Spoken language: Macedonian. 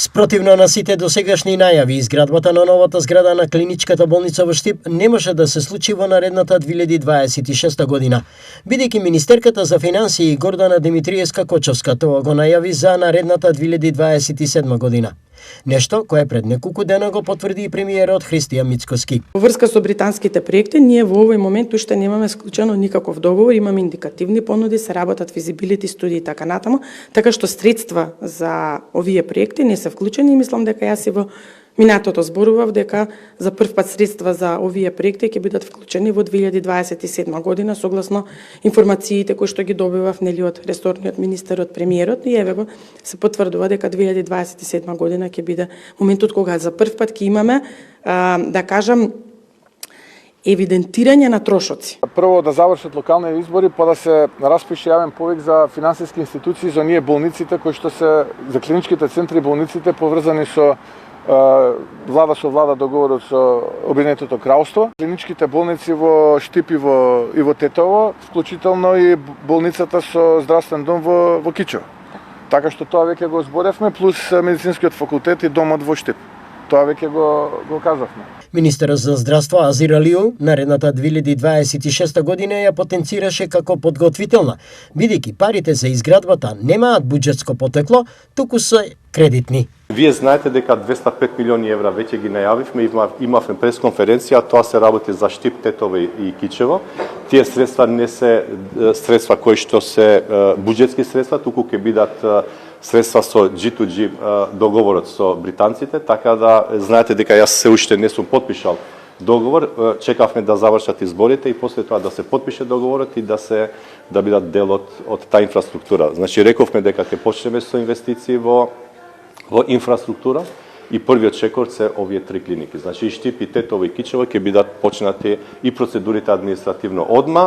Спротивно на сите досегашни најави, изградбата на новата зграда на клиничката болница во Штип не може да се случи во наредната 2026 година, бидејќи министерката за финансии Гордана Димитриевска-Кочовска тоа го најави за наредната 2027 година. Нешто кое пред неколку дена го потврди и премиерот Христијан Мицкоски. Во врска со британските проекти, ние во овој момент уште немаме склучено никаков договор, имаме индикативни понуди, се работат физибилити студии и така натаму, така што средства за овие проекти не се вклучени и мислам дека јас и во минатото зборував дека за прв пат средства за овие проекти ќе бидат вклучени во 2027 година согласно информациите кои што ги добивав нели од ресорниот министер, од премиерот, и еве го се потврдува дека 2027 година ќе биде моментот кога за прв пат ќе имаме да кажам евидентирање на трошоци. Прво да завршат локални избори, па да се распише јавен повик за финансиски институции за ние болниците кои што се за клиничките центри и болниците поврзани со влада со влада договорот со Обединетото кралство. Клиничките болници во Штип и во Тетово, вклучително и болницата со здравствен дом во Кичево. Така што тоа веќе го зборевме, плюс медицинскиот факултет и домот во Штип. Тоа веќе го кажавме. Министерот за здравство Азир Алиу наредната 2026 година ја потенцираше како подготвителна, бидејќи парите за изградбата немаат буџетско потекло, туку се кредитни. Вие знаете дека 205 милиони евра веќе ги најавивме, имавме пресконференција, тоа се работи за Штип, Тетово и Кичево. Тие средства не се средства кои што се буџетски средства, туку ќе бидат средства со G2G договорот со британците, така да знаете дека јас се уште не сум потпишал договор, чекавме да завршат изборите и после тоа да се потпише договорот и да бидат дел од таа инфраструктура. Значи рековме дека ќе почнеме со инвестиции во инфраструктура и првиот чекор се овие три клиники. Значи и Штип, и Тетово и Кичево ќе бидат почнати и процедурите административно одма.